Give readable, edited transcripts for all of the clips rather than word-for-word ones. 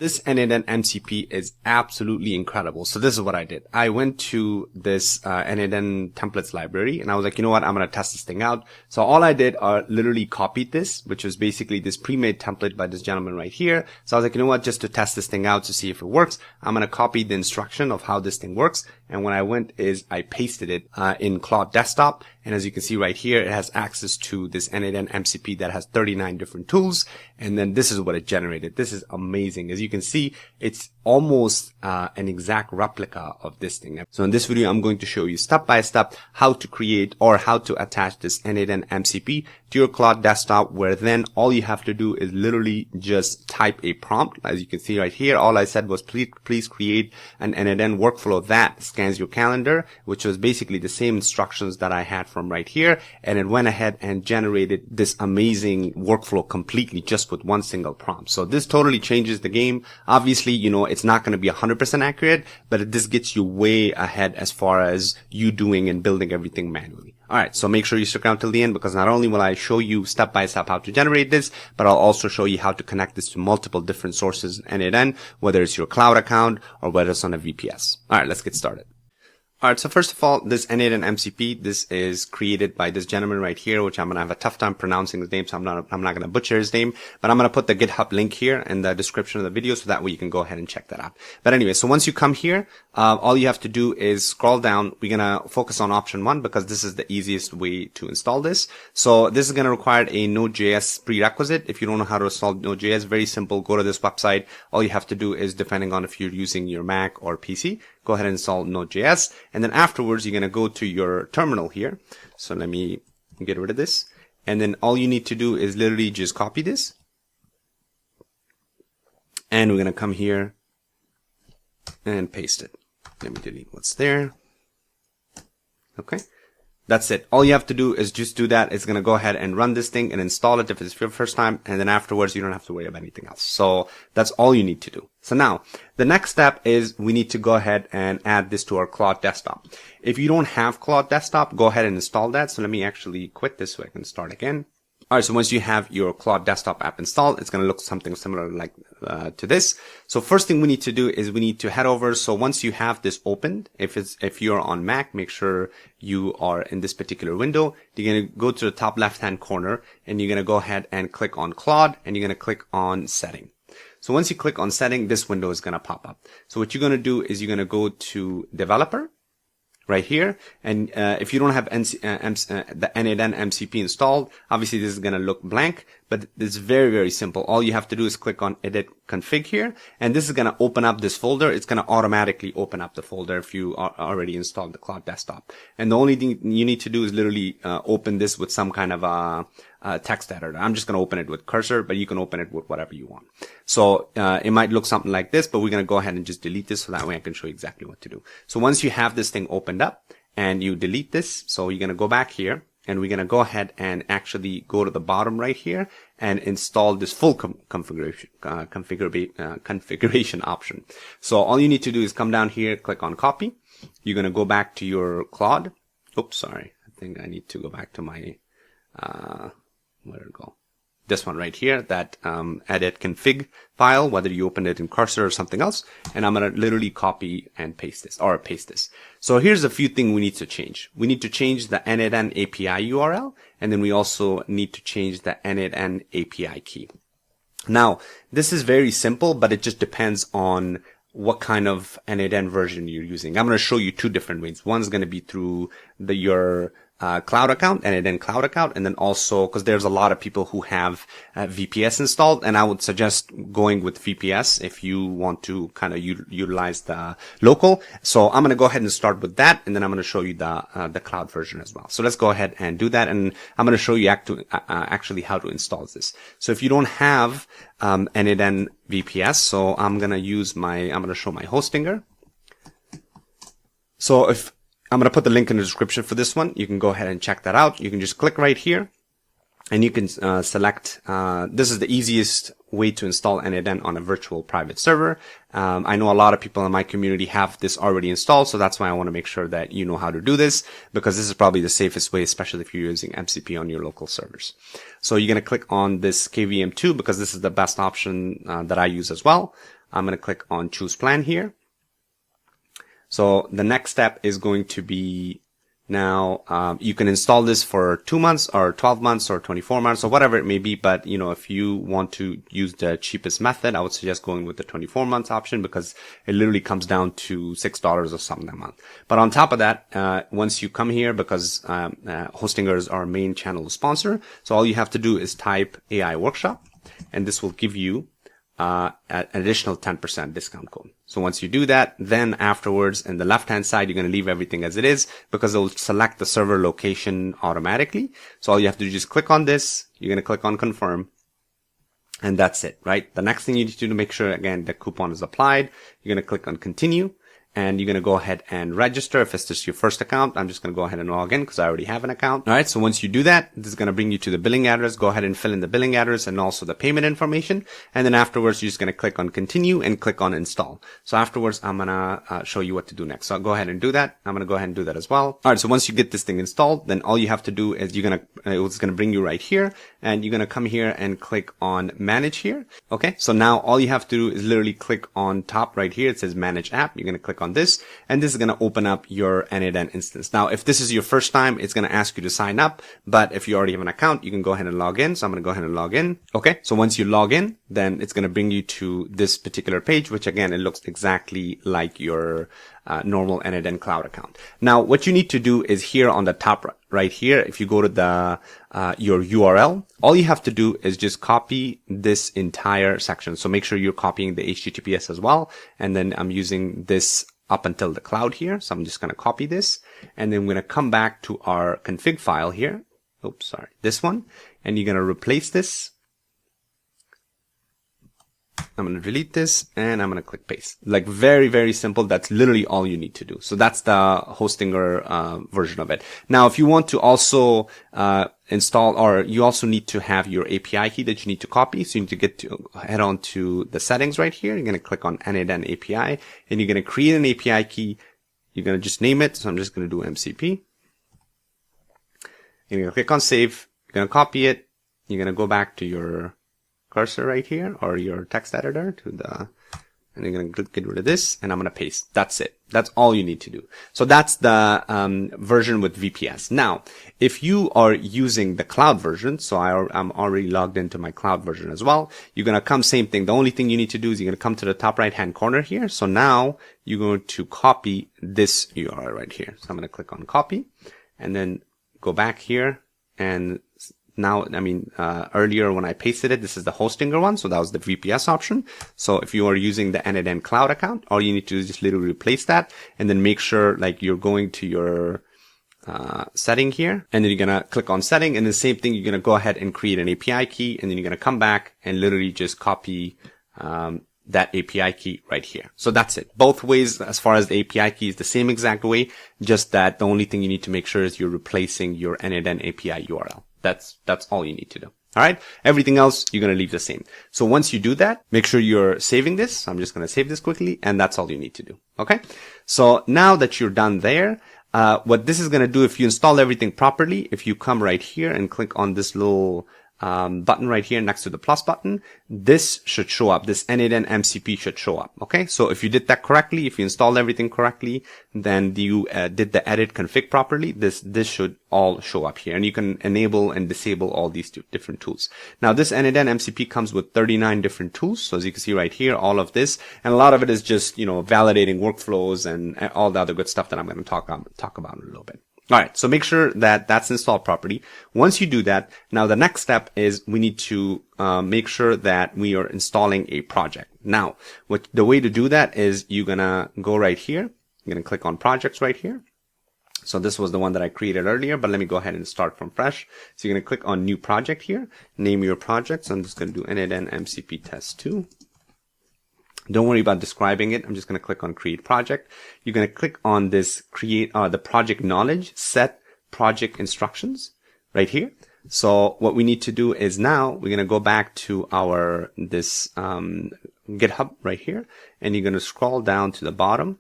This n8n MCP is absolutely incredible. So this is what I did. I went to this n8n templates library and I was like, you know what? I'm going to test this thing out. So all I did literally copied this, which was basically this pre-made template by this gentleman right here. So I was like, you know what? Just to test this thing out to see if it works, I'm going to copy the instruction of how this thing works. And when I went is I pasted it in Claude desktop. And as you can see right here, it has access to this n8n MCP that has 39 different tools. And then this is what it generated. This is amazing. As you can see, it's almost an exact replica of this thing. So in this video, I'm going to show you step by step how to create or how to attach this n8n MCP to your Claude desktop, where then all you have to do is literally just type a prompt. As you can see right here, all I said was please create an n8n workflow that scans your calendar, which was basically the same instructions that I had from right here. And it went ahead and generated this amazing workflow completely just with one single prompt. So this totally changes the game. Obviously, you know, it's not going to be 100% accurate, but this gets you way ahead as far as you doing and building everything manually. Alright, so make sure you stick around till the end, because not only will I show you step by step how to generate this, but I'll also show you how to connect this to multiple different sources in n8n, whether it's your cloud account or whether it's on a VPS. Alright, let's get started. Alright, so first of all, this n8n MCP, this is created by this gentleman right here, which I'm going to have a tough time pronouncing his name, so I'm not going to butcher his name, but I'm going to put the GitHub link here in the description of the video, so that way you can go ahead and check that out. But anyway, so once you come here, all you have to do is scroll down. We're going to focus on option 1 because this is the easiest way to install this. So this is going to require a Node.js prerequisite. If you don't know how to install Node.js, very simple. Go to this website. All you have to do is, depending on if you're using your Mac or PC, go ahead and install Node.js. And then afterwards, you're going to go to your terminal here. So let me get rid of this. And then all you need to do is literally just copy this. And we're going to come here and paste it. Let me delete what's there. Okay. That's it. All you have to do is just do that. It's going to go ahead and run this thing and install it if it's your first time. And then afterwards, you don't have to worry about anything else. So that's all you need to do. So now the next step is we need to go ahead and add this to our Claude desktop. If you don't have Claude desktop, go ahead and install that. So let me actually quit this so I can start again. Alright, so once you have your Claude desktop app installed, it's going to look something similar like to this. So first thing we need to do is we need to head over. So once you have this opened, if you're on Mac, make sure you are in this particular window. You're going to go to the top left-hand corner and you're going to go ahead and click on Claude and you're going to click on Setting. So once you click on Setting, this window is going to pop up. So what you're going to do is you're going to go to Developer right here. And if you don't have the n8n MCP installed, obviously this is going to look blank, but it's very, very simple. All you have to do is click on Edit Config here, and this is going to open up this folder. It's going to automatically open up the folder if you already installed the Claude desktop. And the only thing you need to do is literally open this with some kind of a text editor. I'm just going to open it with cursor, but you can open it with whatever you want. So it might look something like this, but we're going to go ahead and just delete this so that way I can show you exactly what to do. So once you have this thing opened up and you delete this, so you're going to go back here and we're going to go ahead and actually go to the bottom right here and install this full configuration option. So all you need to do is come down here, click on copy. You're going to go back to your Claude. Oops, sorry. I think I need to go back to my where did it go? This one right here, that edit config file, whether you open it in cursor or something else. And I'm going to literally copy and paste this. So here's a few things we need to change. We need to change the n8n API URL, and then we also need to change the n8n API key. Now, this is very simple, but it just depends on what kind of n8n version you're using. I'm going to show you two different ways. One's going to be through your cloud account, n8n cloud account, and then also because there's a lot of people who have VPS installed, and I would suggest going with VPS if you want to kind of utilize the local. So I'm going to go ahead and start with that, and then I'm going to show you the cloud version as well. So let's go ahead and do that, and I'm going to show you actually how to install this. So if you don't have n8n VPS, so I'm going to show my Hostinger. So I'm going to put the link in the description for this one. You can go ahead and check that out. You can just click right here and you can select, this is the easiest way to install n8n on a virtual private server. I know a lot of people in my community have this already installed, so that's why I want to make sure that you know how to do this, because this is probably the safest way, especially if you're using MCP on your local servers. So you're going to click on this KVM2 because this is the best option that I use as well. I'm going to click on choose plan here. So the next step is going to be now, you can install this for 2 months or 12 months or 24 months or whatever it may be. But, you know, if you want to use the cheapest method, I would suggest going with the 24 months option because it literally comes down to $6 or something a month. But on top of that, once you come here, because Hostinger is our main channel sponsor, so all you have to do is type AI workshop, and this will give you an additional 10% discount code. So once you do that, then afterwards in the left-hand side, you're going to leave everything as it is because it will select the server location automatically. So all you have to do is just click on this. You're going to click on confirm. And that's it, right? The next thing you need to do to make sure, again, the coupon is applied, you're going to click on continue. And you're going to go ahead and register. If it's just your first account, I'm just going to go ahead and log in because I already have an account. All right. So once you do that, this is going to bring you to the billing address. Go ahead and fill in the billing address and also the payment information. And then afterwards, you're just going to click on continue and click on install. So afterwards, I'm going to show you what to do next. So I'll go ahead and do that. I'm going to go ahead and do that as well. All right. So once you get this thing installed, then all you have to do is it's going to bring you right here, and you're going to come here and click on manage here. Okay. So now all you have to do is literally click on top right here. It says manage app. You're going to click on this, and this is going to open up your n8n instance. Now, if this is your first time, it's going to ask you to sign up, but if you already have an account, you can go ahead and log in. So I'm going to go ahead and log in. Okay. So once you log in, then it's going to bring you to this particular page, which again, it looks exactly like your normal n8n cloud account. Now, what you need to do is here on the top right here, if you go to the your URL, all you have to do is just copy this entire section. So make sure you're copying the HTTPS as well. And then I'm using this up until the cloud here. So I'm just going to copy this, and then we're going to come back to our config file here. Oops, sorry, this one. And you're going to replace this. I'm going to delete this, and I'm going to click paste. Like very, very simple. That's literally all you need to do. So that's the Hostinger version of it. Now, if you want to also install, or you also need to have your API key that you need to copy. So you need to head on to the settings right here. You're going to click on n8n API, and you're going to create an API key. You're going to just name it. So I'm just going to do MCP. You're going to click on save. You're going to copy it. You're going to go back to your cursor right here, or your text editor and you're going to get rid of this, and I'm going to paste. That's it. That's all you need to do. So that's the version with VPS. Now, if you are using the cloud version, so I'm already logged into my cloud version as well, you're going to come same thing. The only thing you need to do is you're going to come to the top right hand corner here. So now you're going to copy this URL right here. So I'm going to click on copy, and then go back here, and now, earlier when I pasted it, this is the Hostinger one. So that was the VPS option. So if you are using the n8n cloud account, all you need to do is just literally replace that, and then make sure like you're going to your setting here, and then you're going to click on setting, and the same thing, you're going to go ahead and create an API key, and then you're going to come back and literally just copy that API key right here. So that's it. Both ways, as far as the API key is the same exact way, just that the only thing you need to make sure is you're replacing your n8n API URL. That's all you need to do. All right. Everything else, you're going to leave the same. So once you do that, make sure you're saving this. I'm just going to save this quickly, and that's all you need to do. Okay. So now that you're done there, what this is going to do, if you install everything properly, if you come right here and click on this little button right here next to the plus button, this should show up. This n8n MCP should show up. Okay. So if you did that correctly, if you installed everything correctly, then you did the edit config properly, this should all show up here, and you can enable and disable all these different tools. Now, this n8n MCP comes with 39 different tools. So as you can see right here, all of this, and a lot of it is just, validating workflows and all the other good stuff that I'm going to talk about in a little bit. All right. So make sure that that's installed properly. Once you do that, now the next step is we need to make sure that we are installing a project. Now, the way to do that is you're going to go right here. You're going to click on projects right here. So this was the one that I created earlier, but let me go ahead and start from fresh. So you're going to click on new project here, name your project. So I'm just going to do n8n MCP test 2. Don't worry about describing it. I'm just going to click on create project. You're going to click on this create, the project knowledge, set project instructions right here. So what we need to do is now we're going to go back to this GitHub right here, and you're going to scroll down to the bottom.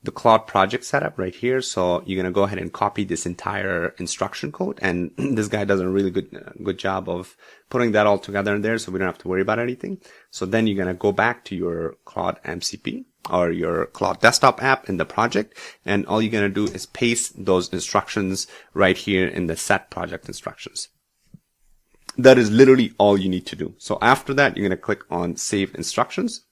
the Claude project setup right here. So you're going to go ahead and copy this entire instruction code. And this guy does a really good job of putting that all together in there. So we don't have to worry about anything. So then you're going to go back to your Claude MCP or your Claude desktop app in the project. And all you're going to do is paste those instructions right here in the set project instructions. That is literally all you need to do. So after that, you're going to click on save instructions.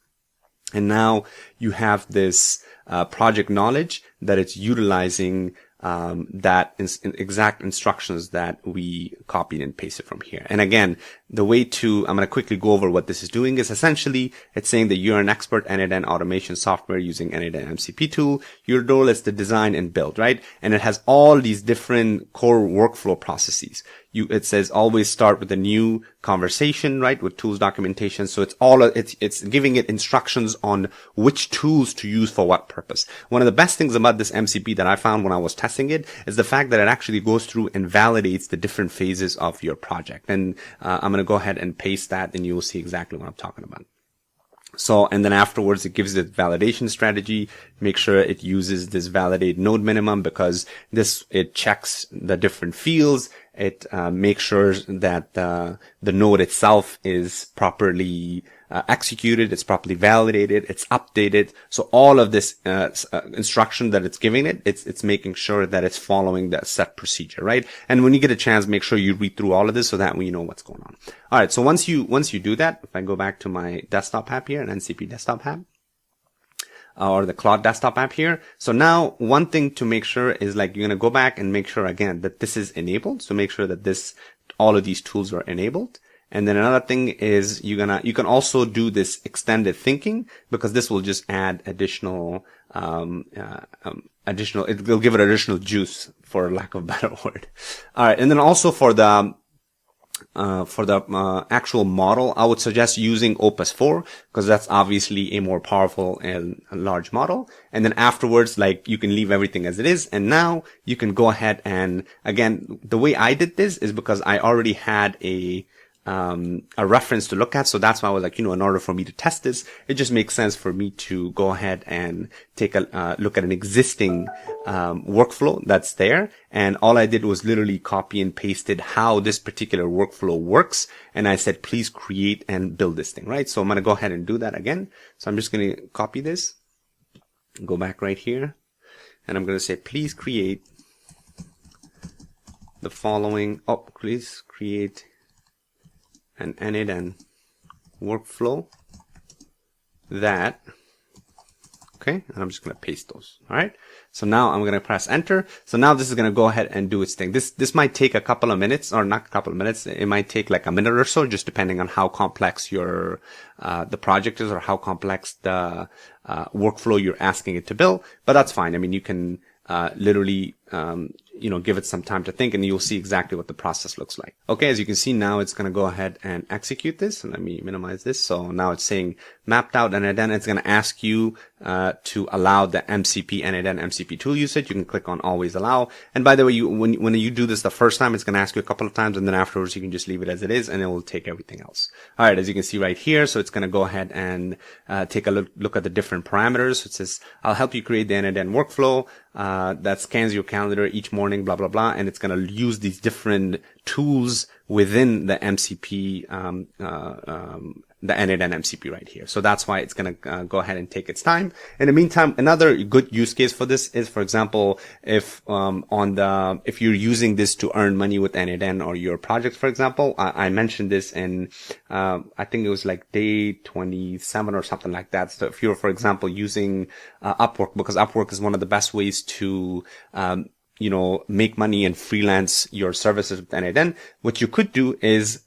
And now you have this project knowledge that it's utilizing exact instructions that we copied and pasted from here. And again, I'm going to quickly go over what this is doing is essentially it's saying that you're an expert n8n automation software using n8n MCP tool. Your role is to design and build, right? And it has all these different core workflow processes. It says always start with a new conversation, right? With tools documentation. So it's giving it instructions on which tools to use for what purpose. One of the best things about this MCP that I found when I was testing it is the fact that it actually goes through and validates the different phases of your project. And I'm going to go ahead and paste that and you will see exactly what I'm talking about. So, and then afterwards it gives it validation strategy. Make sure it uses this validate node minimum because it checks the different fields. It makes sure that the node itself is properly executed, it's properly validated, it's updated. So all of this instruction that it's giving it's making sure that it's following that set procedure, right? And when you get a chance, make sure you read through all of this so that we know what's going on. All right. So once you do that, if I go back to my desktop app here, an NCP desktop app, or the Claude desktop app here. So now one thing to make sure is like you're going to go back and make sure again that this is enabled. So make sure that all of these tools are enabled. And then another thing is you can also do this extended thinking because this will just add additional, it will give it additional juice for lack of a better word. All right. And then also for the actual model, I would suggest using Opus 4 because that's obviously a more powerful and large model. And then afterwards, like you can leave everything as it is. And now you can go ahead and again, the way I did this is because I already had a reference to look at. So that's why I was like, in order for me to test this, it just makes sense for me to go ahead and take a look at an existing workflow that's there. And all I did was literally copy and pasted how this particular workflow works. And I said, please create and build this thing, right? So I'm going to go ahead and do that again. So I'm just going to copy this, go back right here. And I'm going to say, please create the following. Please create an n8n workflow that, okay, and I'm just going to paste those. All right. So now I'm going to press enter. So now this is going to go ahead and do its thing. This might take a couple of minutes or not a couple of minutes. It might take like a minute or so, just depending on how complex the project is or how complex the, workflow you're asking it to build. But that's fine. I mean, you can, literally, give it some time to think and you'll see exactly what the process looks like. Okay. As you can see now, it's going to go ahead and execute this. And let me minimize this. So now it's saying mapped out and then it's going to ask you, to allow the MCP n8n MCP tool usage. You can click on always allow. And by the way, when you do this the first time, it's going to ask you a couple of times and then afterwards you can just leave it as it is and it will take everything else. All right. As you can see right here. So it's going to go ahead and, take a look at the different parameters. So it says, I'll help you create the n8n workflow, that scans your calendar each morning, blah, blah, blah. And it's going to use these different tools within the MCP, the n8n MCP right here. So that's why it's going to go ahead and take its time. In the meantime, another good use case for this is, for example, if you're using this to earn money with n8n or your project, for example, I mentioned this in, I think it was like day 27 or something like that. So if you're, for example, using, Upwork, because Upwork is one of the best ways to, make money and freelance your services with n8n, what you could do is,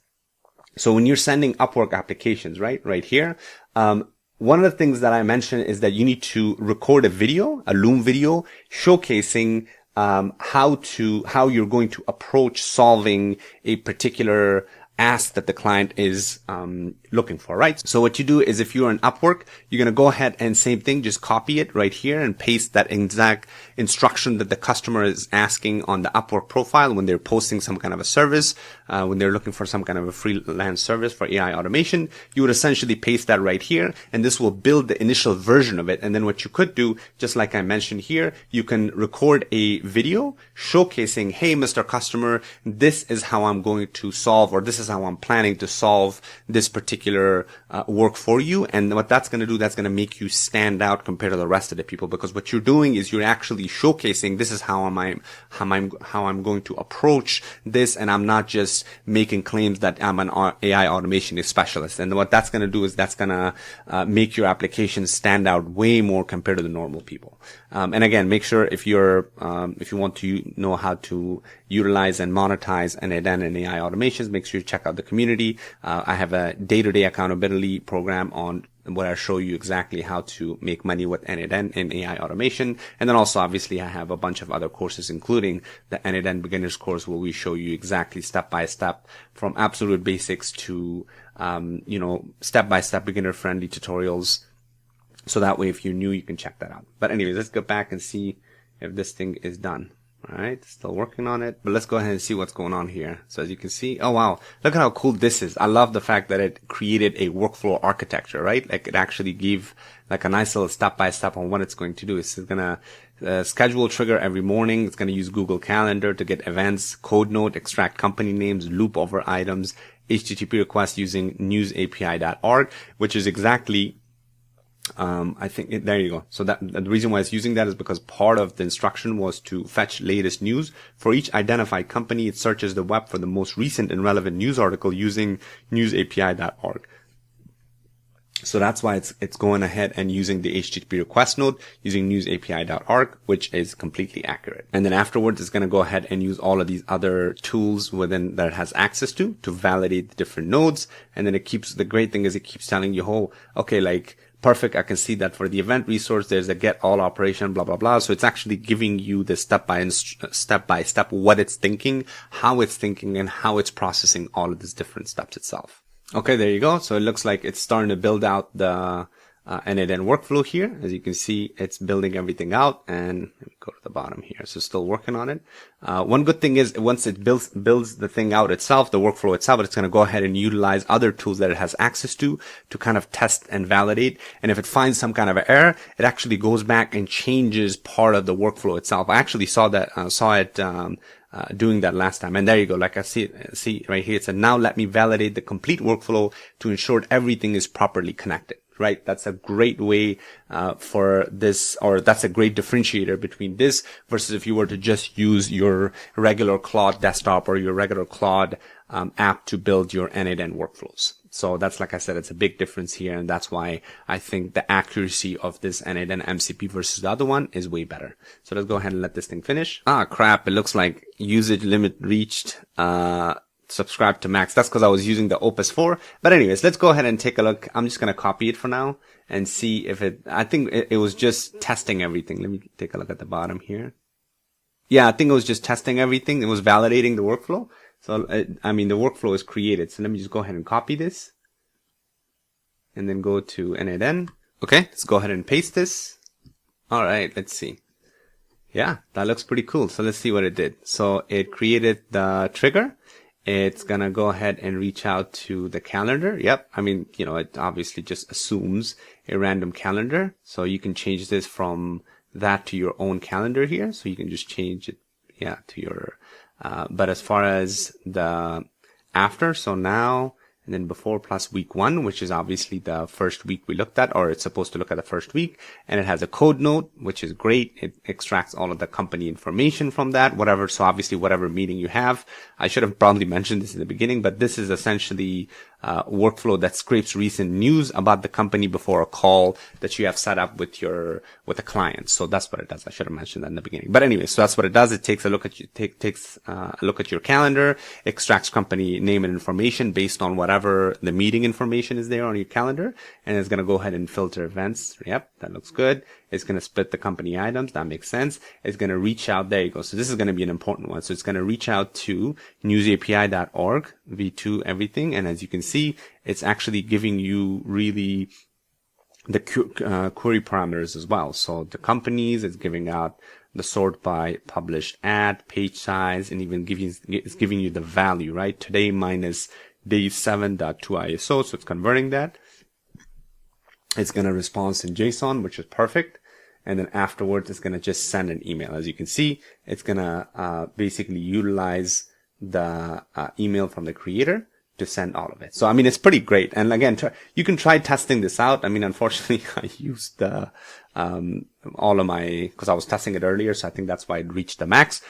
so when you're sending Upwork applications, right here, one of the things that I mentioned is that you need to record a video, a Loom video, showcasing how you're going to approach solving a particular ask that the client is looking for, right? So what you do is if you're in Upwork, you're going to go ahead and same thing, just copy it right here and paste that exact instruction that the customer is asking on the Upwork profile when they're posting some kind of a service. when they're looking for some kind of a freelance service for AI automation, you would essentially paste that right here, and this will build the initial version of it. And then what you could do, just like I mentioned here, you can record a video showcasing, hey, Mr. Customer, this is how I'm going to solve, or this is how I'm planning to solve this particular work for you. And what that's going to do, that's going to make you stand out compared to the rest of the people, because what you're doing is you're actually showcasing, this is how I'm going to approach this, and I'm not just making claims that I'm an AI automation specialist. And what that's going to do is that's going to make your application stand out way more compared to the normal people. And again, make sure if you want to know how to utilize and monetize n8n and AI automations, make sure you check out the community. I have a day-to-day accountability program on where I show you exactly how to make money with n8n and AI automation. And then also, obviously, I have a bunch of other courses, including the n8n beginners course, where we show you exactly step by step from absolute basics to, step by step beginner friendly tutorials. So that way, if you're new, you can check that out. But anyways, let's go back and see if this thing is done. All right, still working on it, but let's go ahead and see what's going on here. So as you can see, oh wow, look at how cool this is. I love the fact that it created a workflow architecture, right? Like it actually gave like a nice little step-by-step on what it's going to do. It's going to schedule trigger every morning. It's going to use Google Calendar to get events, code note, extract company names, loop over items, HTTP request using newsapi.org, which is exactly there you go. So the reason why it's using that is because part of the instruction was to fetch latest news. For each identified company, it searches the web for the most recent and relevant news article using newsapi.org. So that's why it's going ahead and using the HTTP request node using newsapi.org, which is completely accurate. And then afterwards, it's going to go ahead and use all of these other tools within that it has access to validate the different nodes. And then the great thing is it keeps telling you, oh, okay, like, perfect. I can see that for the event resource, there's a get all operation, blah, blah, blah. So it's actually giving you the step by step what it's thinking, how it's thinking, and how it's processing all of these different steps itself. Okay, there you go. So it looks like it's starting to build out the n8n workflow here. As you can see, it's building everything out, and let me go to the bottom here. So still working on it. One good thing is once it builds the thing out itself, the workflow itself, it's going to go ahead and utilize other tools that it has access to kind of test and validate. And if it finds some kind of an error, it actually goes back and changes part of the workflow itself. I actually saw it doing that last time. And there you go. Like I see right here, it said, now let me validate the complete workflow to ensure everything is properly connected. Right? That's a great way, for this, or that's a great differentiator between this versus if you were to just use your regular Claude desktop or your regular Claude, app to build your n8n workflows. So that's, like I said, it's a big difference here. And that's why I think the accuracy of this n8n MCP versus the other one is way better. So let's go ahead and let this thing finish. Ah, crap. It looks like usage limit reached, subscribe to max. That's because I was using the Opus 4. But anyways, let's go ahead and take a look. I'm just going to copy it for now and see if I think it was just testing everything. Let me take a look at the bottom here. Yeah, I think it was just testing everything. It was validating the workflow. So, the workflow is created. So let me just go ahead and copy this and then go to n8n. Okay, let's go ahead and paste this. All right, let's see. Yeah, that looks pretty cool. So let's see what it did. So it created the trigger. It's going to go ahead and reach out to the calendar. Yep. It obviously just assumes a random calendar. So you can change this from that to your own calendar here. So you can just change it, to your, but as far as the after, so now, and then before plus week 1, which is obviously the first week we looked at, or it's supposed to look at the first week. And it has a code note, which is great. It extracts all of the company information from that, whatever. So obviously whatever meeting you have, I should have probably mentioned this in the beginning, but this is essentially workflow that scrapes recent news about the company before a call that you have set up with a client. So that's what it does. I should have mentioned that in the beginning. But anyway, so that's what it does. It takes a look at your calendar, extracts company name and information based on whatever the meeting information is there on your calendar, and it's going to go ahead and filter events. Yep, that looks good. It's going to split the company items. That makes sense. It's going to reach out. There you go. So this is going to be an important one. So it's going to reach out to newsapi.org, v2 everything. And as you can see, it's actually giving you really the query parameters as well. So the companies, it's giving out the sort by published ad, page size, and even it's giving you the value, right? Today minus day 7.2 ISO, so it's converting that. It's going to respond in JSON, which is perfect. And then afterwards, it's going to just send an email. As you can see, it's going to basically utilize the email from the creator to send all of it. So, I mean, it's pretty great. And again, you can try testing this out. I mean, unfortunately, I used all of my, because I was testing it earlier, so I think that's why it reached the max.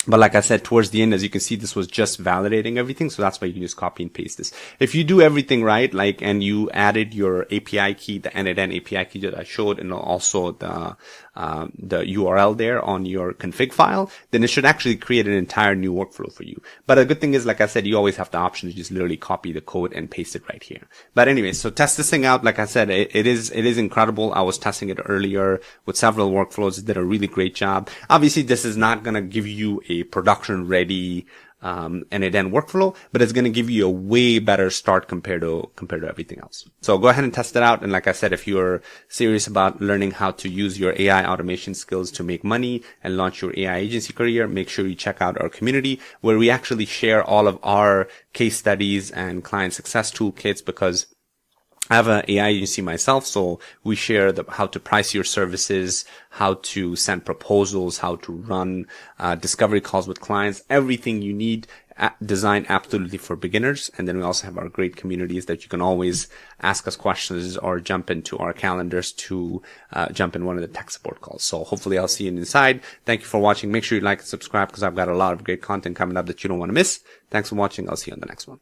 But like I said, towards the end, as you can see, this was just validating everything. So that's why you can just copy and paste this. If you do everything right, like, and you added your API key, the n8n API key that I showed, and also the URL there on your config file, then it should actually create an entire new workflow for you. But the good thing is, like I said, you always have the option to just literally copy the code and paste it right here. But anyway, so test this thing out. Like I said, it is incredible. I was testing it earlier with several workflows. It did a really great job. Obviously, this is not going to give you a production ready n8n workflow, but it's going to give you a way better start compared to everything else. So go ahead and test it out. And like I said, if you're serious about learning how to use your AI automation skills to make money and launch your AI agency career, make sure you check out our community where we actually share all of our case studies and client success toolkits, because I have an AI agency myself, so we share how to price your services, how to send proposals, how to run discovery calls with clients, everything you need designed absolutely for beginners. And then we also have our great communities that you can always ask us questions or jump into our calendars to jump in one of the tech support calls. So hopefully I'll see you inside. Thank you for watching. Make sure you like and subscribe, because I've got a lot of great content coming up that you don't want to miss. Thanks for watching. I'll see you on the next one.